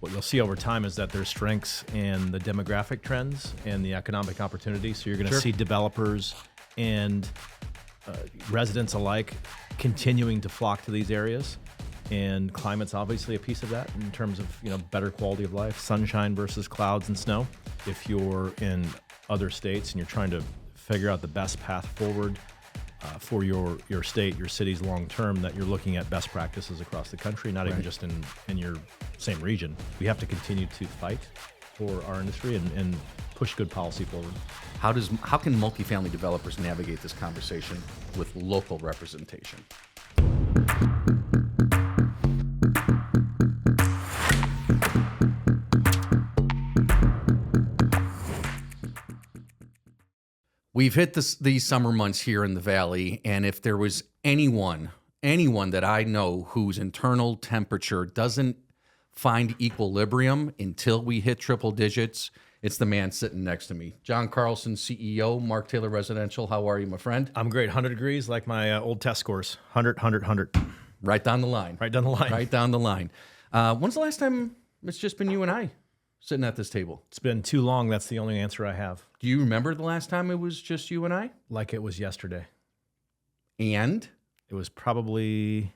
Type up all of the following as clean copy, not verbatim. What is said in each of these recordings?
what you'll see over time is that there's strengths in the demographic trends and the economic opportunity. So you're going to see developers and residents alike continuing to flock to these areas. And climate's obviously a piece of that in terms of, better quality of life, sunshine versus clouds and snow. If you're in other states and you're trying to figure out the best path forward for your state, your cities long term, that you're looking at best practices across the country, not even just in your same region. We have to continue to fight for our industry and push good policy forward. How can multifamily developers navigate this conversation with local representation? We've hit these summer months here in the Valley, and if there was anyone that I know whose internal temperature doesn't find equilibrium until we hit triple digits, it's the man sitting next to me. John Carlson, CEO, Mark Taylor Residential. How are you, my friend? I'm great. 100 degrees, like my old test scores. 100, 100, 100. Right down the line. Right down the line. Right down the line. When's the last time it's just been you and I sitting at this table? It's been too long. That's the only answer I have. Do you remember the last time it was just you and I? Like it was yesterday. And? It was probably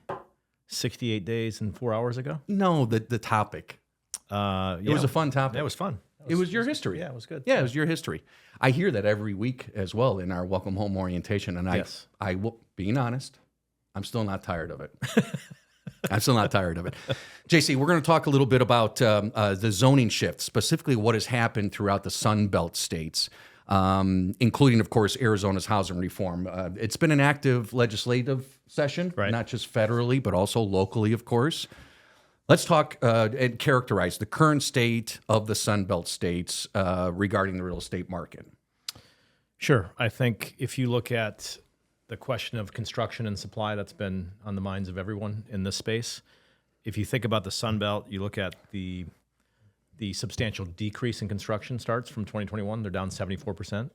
68 days and 4 hours ago. No, the topic. It was a fun topic. It was fun. It was your history. Yeah, it was good. Yeah, it was your history. I hear that every week as well in our Welcome Home orientation, and I will, being honest, I'm still not tired of it. I'm still not tired of it. JC, we're going to talk a little bit about the zoning shift, specifically what has happened throughout the Sunbelt states, including, of course, Arizona's housing reform. It's been an active legislative session, not just federally, but also locally, of course. Let's talk and characterize the current state of the Sunbelt states regarding the real estate market. Sure. I think if you look at the question of construction and supply, that's been on the minds of everyone in this space. If you think about the Sunbelt, you look at the substantial decrease in construction starts from 2021. They're down 74%.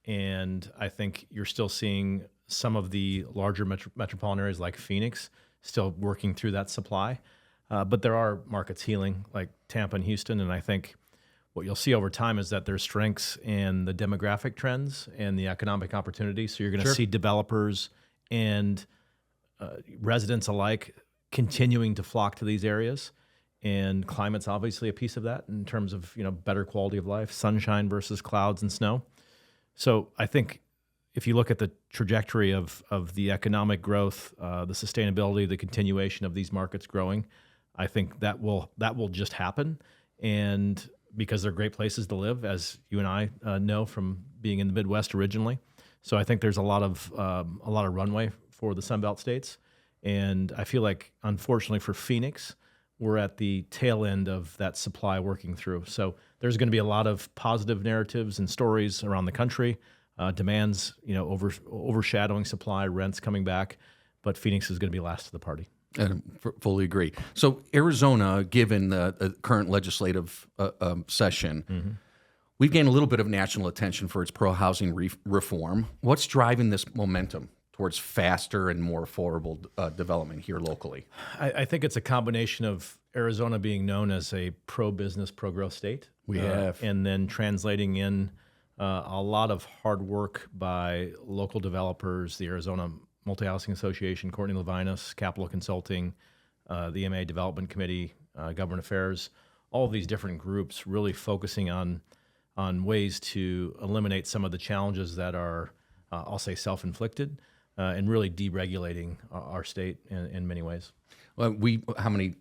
And I think you're still seeing some of the larger metropolitan areas like Phoenix still working through that supply. But there are markets healing, like Tampa and Houston, and I think what you'll see over time is that there's strengths in the demographic trends and the economic opportunity. So you're going to see developers and residents alike continuing to flock to these areas, and climate's obviously a piece of that in terms of better quality of life, sunshine versus clouds and snow. So I think if you look at the trajectory of the economic growth, the sustainability, the continuation of these markets growing, I think that will just happen, and because they're great places to live, as you and I know from being in the Midwest originally. So I think there's a lot of runway for the Sunbelt states, and I feel like, unfortunately for Phoenix, we're at the tail end of that supply working through. So there's going to be a lot of positive narratives and stories around the country, demands overshadowing supply, rents coming back, but Phoenix is going to be last to the party. Fully agree. So Arizona, given the current legislative session, we've gained a little bit of national attention for its pro-housing reform. What's driving this momentum towards faster and more affordable development here locally? I think it's a combination of Arizona being known as a pro-business, pro-growth state. We have. And then translating in a lot of hard work by local developers, the Arizona Multi-Housing Association, Courtney Levinas, Capital Consulting, the EMA Development Committee, Government Affairs, all of these different groups really focusing on ways to eliminate some of the challenges that are, I'll say, self-inflicted, and really deregulating our state in many ways. Well, how many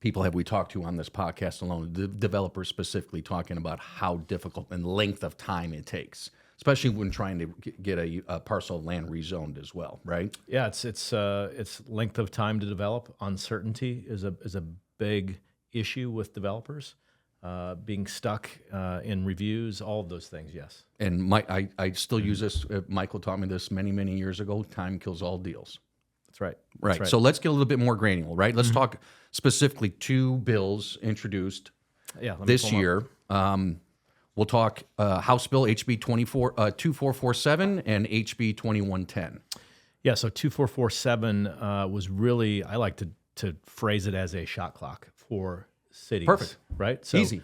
people have we talked to on this podcast alone, the developers specifically talking about how difficult and length of time it takes, especially when trying to get a parcel of land rezoned as well, right? Yeah, it's length of time to develop. Uncertainty is a big issue with developers. Being stuck in reviews, all of those things, yes. And I still use this. Michael taught me this many years ago. Time kills all deals. That's right. Right. So let's get a little bit more granular, right? Let's talk specifically 2 bills introduced this year. We'll talk House Bill HB 2447 and HB 2110. Yeah, so 2447 was really, I like to phrase it as a shot clock for cities. Perfect. Right? So, Easy.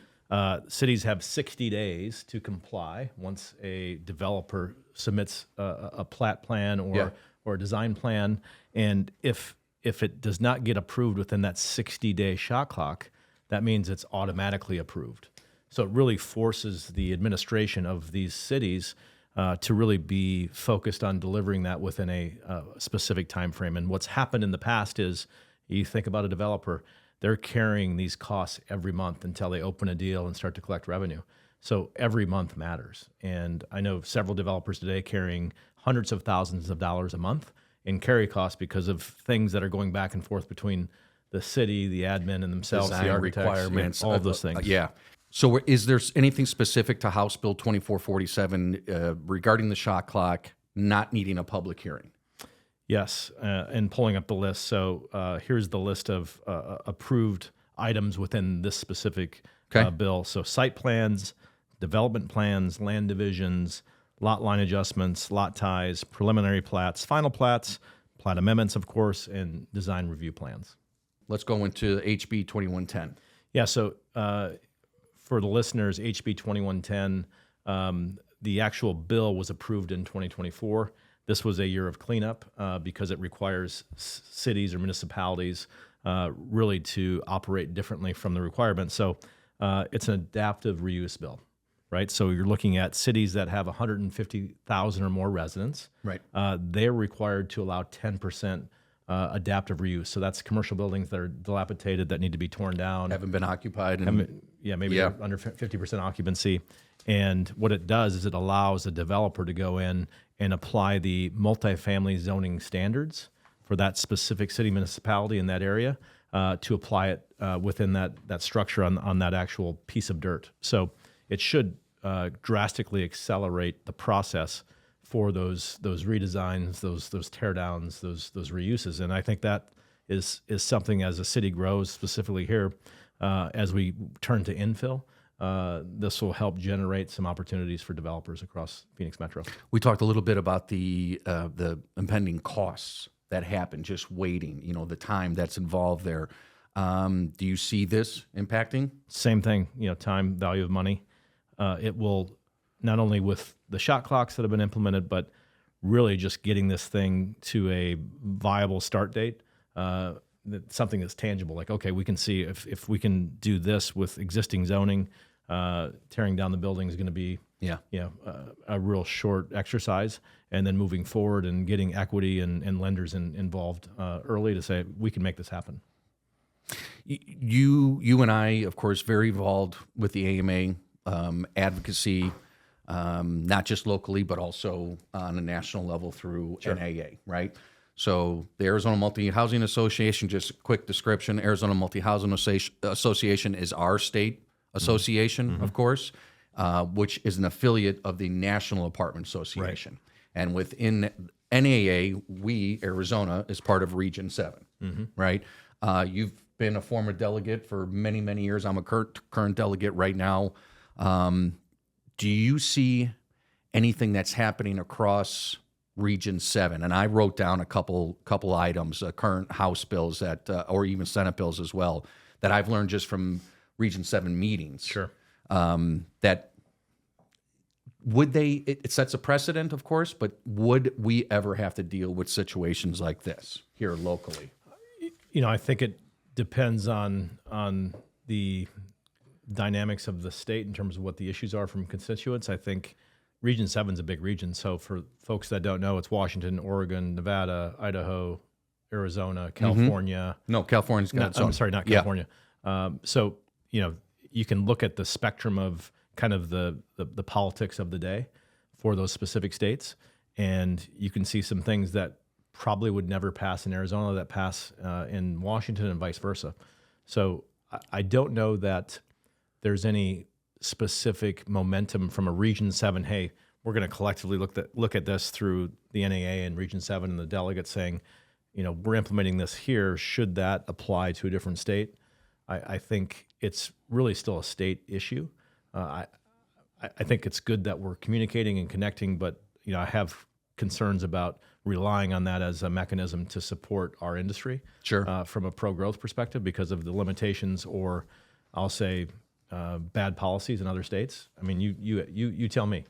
Cities have 60 days to comply once a developer submits a plat plan or a design plan. And if it does not get approved within that 60-day shot clock, that means it's automatically approved. So it really forces the administration of these cities to really be focused on delivering that within a specific time frame. And what's happened in the past is, you think about a developer, they're carrying these costs every month until they open a deal and start to collect revenue. So every month matters. And I know several developers today carrying hundreds of thousands of dollars a month in carry costs because of things that are going back and forth between the city, the admin, and themselves, Design the architects, requirements, all of those things. Yeah. So is there anything specific to House Bill 2447 regarding the shot clock not needing a public hearing? Yes, and pulling up the list. So here's the list of approved items within this specific bill. So site plans, development plans, land divisions, lot line adjustments, lot ties, preliminary plats, final plats, plat amendments, of course, and design review plans. Let's go into HB 2110. Yeah, so for the listeners, HB 2110, the actual bill was approved in 2024. This was a year of cleanup because it requires cities or municipalities really to operate differently from the requirements. So it's an adaptive reuse bill, right? So you're looking at cities that have 150,000 or more residents. Right. They're required to allow 10% adaptive reuse. So that's commercial buildings that are dilapidated that need to be torn down. Haven't been occupied. Maybe they're under 50% occupancy. And what it does is it allows a developer to go in and apply the multifamily zoning standards for that specific city municipality in that area to apply it within that structure on that actual piece of dirt. So it should drastically accelerate the process for those redesigns, those tear downs, those reuses. And I think that is something, as a city grows, specifically here, as we turn to infill, this will help generate some opportunities for developers across Phoenix Metro. We talked a little bit about the impending costs that happen just waiting, the time that's involved there. Do you see this impacting? Same thing, time, value of money. It will, not only with the shot clocks that have been implemented, but really just getting this thing to a viable start date, something that's tangible. Like, okay, we can see if we can do this with existing zoning, tearing down the building is going to be a real short exercise, and then moving forward and getting equity and lenders involved early to say we can make this happen. You and I, of course, very involved with the AMA advocacy, not just locally but also on a national level through NAA, right? So the Arizona Multi-Housing Association, just a quick description, Arizona Multi-Housing Association is our state association, of course, which is an affiliate of the National Apartment Association. Right. And within NAA, Arizona, is part of Region 7, right? You've been a former delegate for many, many years. I'm a current delegate right now. Do you see anything that's happening across Region 7? And I wrote down a couple items, current House bills that, or even Senate bills as well, that I've learned just from Region 7 meetings. Sure. That would it sets a precedent, of course, but would we ever have to deal with situations like this here locally? I think it depends on the dynamics of the state in terms of what the issues are from constituents. I think Region 7 is a big region. So for folks that don't know, it's Washington, Oregon, Nevada, Idaho, Arizona, California. No, California's got its own. I'm sorry, not California. So, you can look at the spectrum of kind of the politics of the day for those specific states, and you can see some things that probably would never pass in Arizona that pass in Washington and vice versa. So I don't know that there's any specific momentum from a Region 7, hey, we're going to collectively look at this through the NAA and Region 7 and the delegates saying, we're implementing this here. Should that apply to a different state? I think it's really still a state issue. I think it's good that we're communicating and connecting, but I have concerns about relying on that as a mechanism to support our industry. Sure. From a pro-growth perspective because of the limitations or I'll say bad policies in other states. I mean, you tell me.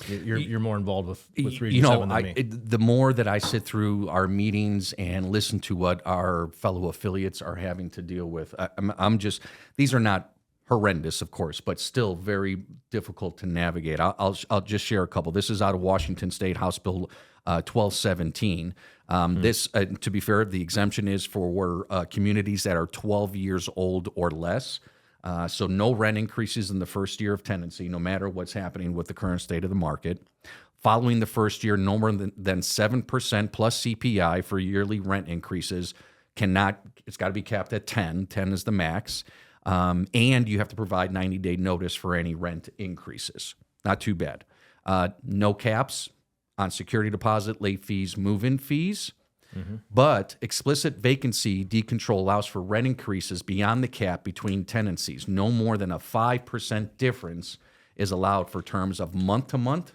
You're more involved with Region 7 than me. The more that I sit through our meetings and listen to what our fellow affiliates are having to deal with, I'm just, these are not horrendous, of course, but still very difficult to navigate. I'll just share a couple. This is out of Washington State, House Bill 1217. This, to be fair, the exemption is for communities that are 12 years old or less. So no rent increases in the first year of tenancy, no matter what's happening with the current state of the market. Following the first year, no more than 7% plus CPI for yearly rent increases. It's got to be capped at 10. 10 is the max. And you have to provide 90-day notice for any rent increases. Not too bad. No caps on security deposit, late fees, move-in fees. But explicit vacancy decontrol allows for rent increases beyond the cap between tenancies. No more than a 5% difference is allowed for terms of month-to-month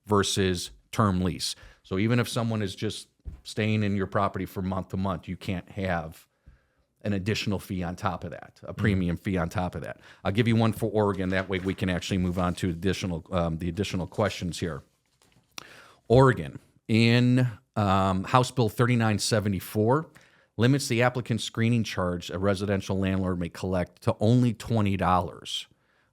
versus term lease. So even if someone is just staying in your property for month-to-month, you can't have an additional fee on top of that, a premium fee on top of that. I'll give you one for Oregon. That way we can actually move on to the additional questions here. Oregon, in House Bill 3974, limits the applicant screening charge a residential landlord may collect to only $20.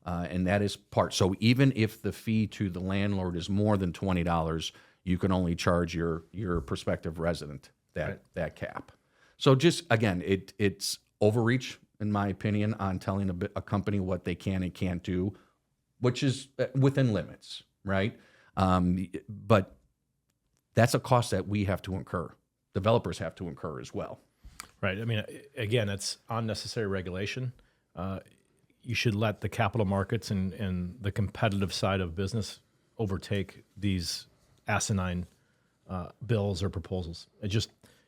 And that is part. So even if the fee to the landlord is more than $20, you can only charge your prospective resident that cap. So just, again, it's overreach, in my opinion, on telling a company what they can and can't do, which is within limits, right? But that's a cost that we have to incur. Developers have to incur as well. Right. I mean, again, it's unnecessary regulation. You should let the capital markets and the competitive side of business overtake these asinine bills or proposals.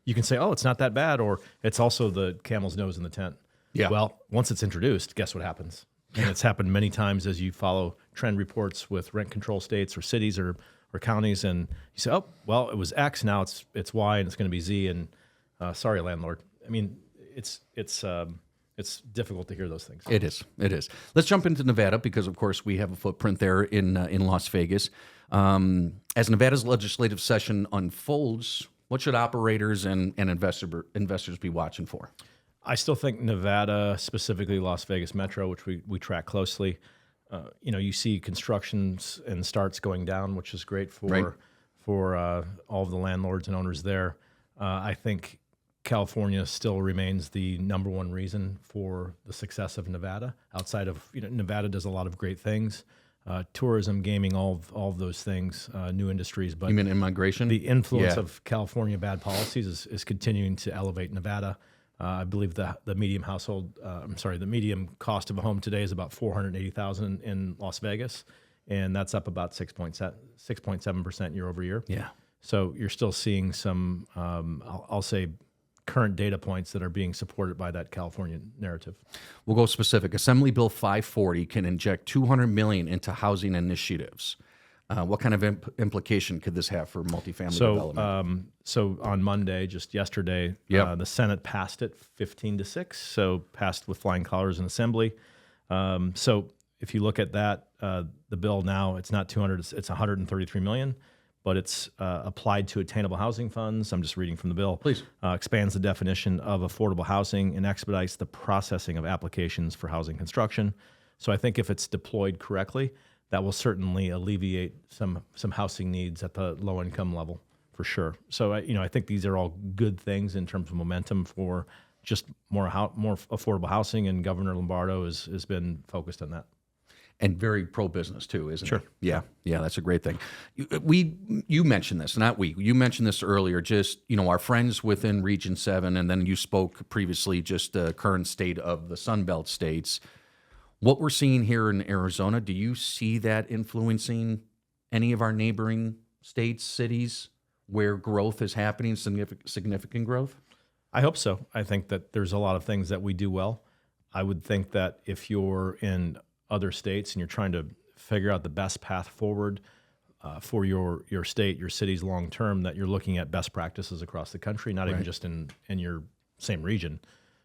You can say, oh, it's not that bad, or it's also the camel's nose in the tent. Yeah. Well, once it's introduced, guess what happens? And it's happened many times as you follow trend reports with rent control states or cities or counties, and you say, oh, well, it was X, now it's Y, and it's going to be Z, and sorry, landlord. I mean, it's difficult to hear those things. It is. Let's jump into Nevada because, of course, we have a footprint there in Las Vegas. As Nevada's legislative session unfolds, what should operators and investors be watching for? I still think Nevada, specifically Las Vegas Metro, which we track closely, you see constructions and starts going down, which is great for all of the landlords and owners there. I think California still remains the number one reason for the success of Nevada. Outside of Nevada does a lot of great things, tourism, gaming, all of those things, new industries. But you mean immigration? The influence of California bad policies is continuing to elevate Nevada. I believe the median cost of a home today is about $480,000 in Las Vegas, and that's up about 6.7% year over year. Yeah. So you're still seeing some, I'll say, current data points that are being supported by that California narrative. We'll go specific. Assembly Bill 540 can inject $200 million into housing initiatives. What kind of implication could this have for multifamily development? So on Monday, just yesterday, the Senate passed it 15-6, so passed with flying colors in Assembly. So if you look at that, the bill now, it's not 200, it's 133 million, but it's applied to attainable housing funds. I'm just reading from the bill. Please. Expands the definition of affordable housing and expedites the processing of applications for housing construction. So I think if it's deployed correctly, that will certainly alleviate some housing needs at the low income level for sure. So I think these are all good things in terms of momentum for just more affordable housing, and Governor Lombardo has been focused on that. And very pro-business too, isn't Sure. he? Yeah, that's a great thing. You mentioned this, not we. You mentioned this earlier. Just our friends within Region 7, and then you spoke previously just the current state of the Sunbelt states. What we're seeing here in Arizona, do you see that influencing any of our neighboring states, cities, where growth is happening, significant growth? I hope so. I think that there's a lot of things that we do well. I would think that if you're in other states and you're trying to figure out the best path forward for your state, your cities long term, that you're looking at best practices across the country, not even just in your same region.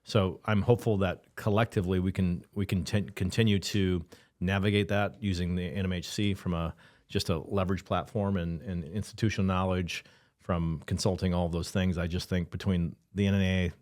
So I'm hopeful that collectively we can continue to navigate that using the NMHC from just a leverage platform and institutional knowledge from consulting, all of those things. I just think between the NNA,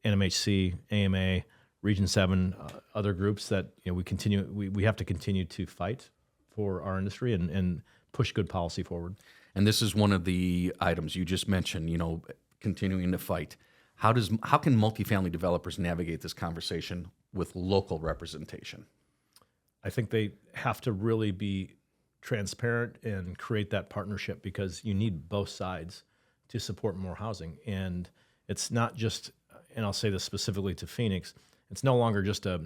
NMHC, AMA, Region 7, other groups that we have to continue to fight for our industry and push good policy forward. And this is one of the items you just mentioned, continuing to fight. How can multifamily developers navigate this conversation with local representation? I think they have to really be transparent and create that partnership, because you need both sides to support more housing. And it's not just, and I'll say this specifically to Phoenix, it's no longer just a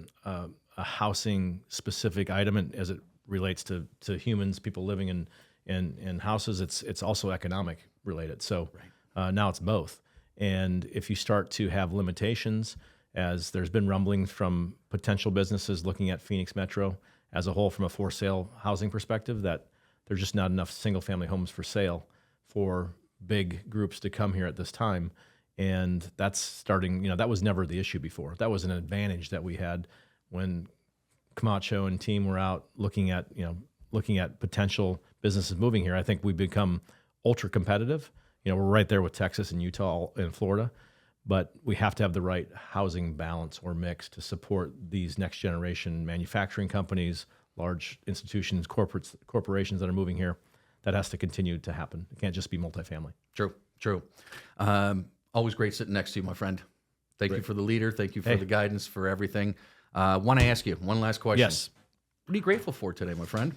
housing specific item as it relates to humans, people living in houses. It's also economic related. So now it's both. And if you start to have limitations, as there's been rumblings from potential businesses looking at Phoenix Metro as a whole from a for sale housing perspective, that there's just not enough single family homes for sale for big groups to come here at this time. And that's starting, that was never the issue before. That was an advantage that we had when Camacho and team were out looking at potential businesses moving here. I think we've become ultra competitive. We're right there with Texas and Utah and Florida, but we have to have the right housing balance or mix to support these next generation manufacturing companies, large institutions, corporations that are moving here. That has to continue to happen. It can't just be multifamily. True. Always great sitting next to you, my friend. Thank you for the leader. Thank you for the guidance, for everything. Want to ask you one last question. Yes. What are you grateful for today, my friend?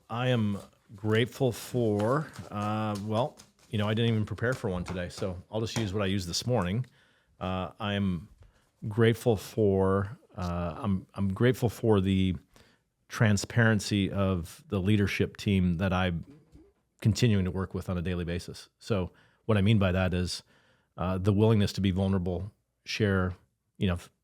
I am grateful for, I didn't even prepare for one today, so I'll just use what I used this morning. I'm grateful for, I'm grateful for the transparency of the leadership team that I'm continuing to work with on a daily basis. So what I mean by that is the willingness to be vulnerable, share,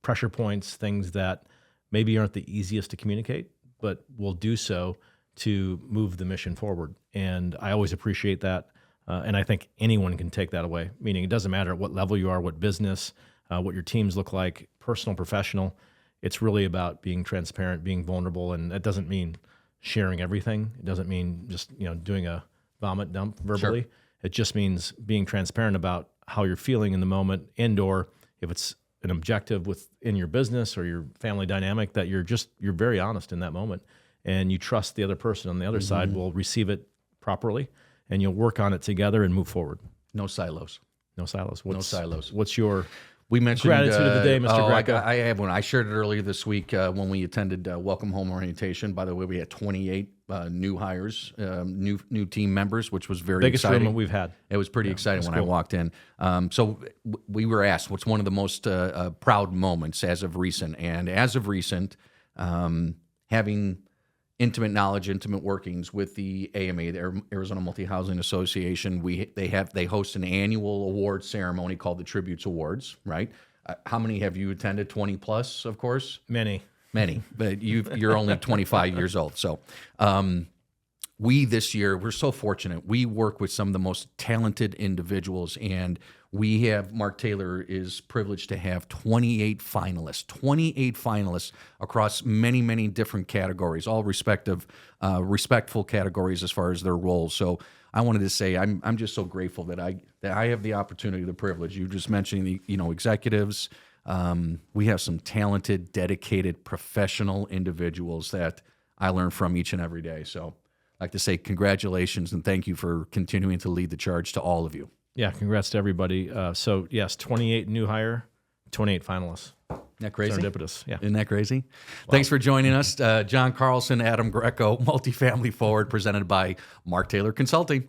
pressure points, things that maybe aren't the easiest to communicate, but will do so to move the mission forward. And I always appreciate that. And I think anyone can take that away, meaning it doesn't matter at what level you are, what business, what your teams look like, personal, professional. It's really about being transparent, being vulnerable. And that doesn't mean sharing everything. It doesn't mean just, doing a vomit dump verbally. Sure. It just means being transparent about how you're feeling in the moment, and or if it's an objective within your business or your family dynamic, that you're very honest in that moment, and you trust the other person on the other side will receive it properly, and you'll work on it together and move forward. No silos. No silos. No silos. What's your We mentioned gratitude of the day, Mr. Greco? I have one. I shared it earlier this week when we attended Welcome Home Orientation. By the way, we had 28 new hires, new team members, which was very biggest exciting. room we've had. It was pretty exciting when I walked in. So we were asked, what's one of the most proud moments as of recent? And as of recent, having intimate knowledge, intimate workings with the AMA, the Arizona Multi-Housing Association. They host an annual award ceremony called the Tributes Awards, right? How many have you attended? 20 plus, of course? Many, but you're only 25 years old. So we this year, we're so fortunate. We work with some of the most talented individuals, and Mark Taylor is privileged to have 28 finalists across many, many different categories, all respectful categories as far as their roles. So I wanted to say I'm just so grateful that I have the opportunity, the privilege. You just mentioned the executives. We have some talented, dedicated, professional individuals that I learn from each and every day. So I'd like to say congratulations and thank you for continuing to lead the charge to all of you. Yeah, congrats to everybody. So yes, 28 new hire, 28 finalists. Isn't that crazy? Serendipitous, yeah. Isn't that crazy? Wow. Thanks for joining us. John Carlson, Adam Greco, Multifamily Forward, presented by Mark Taylor Consulting.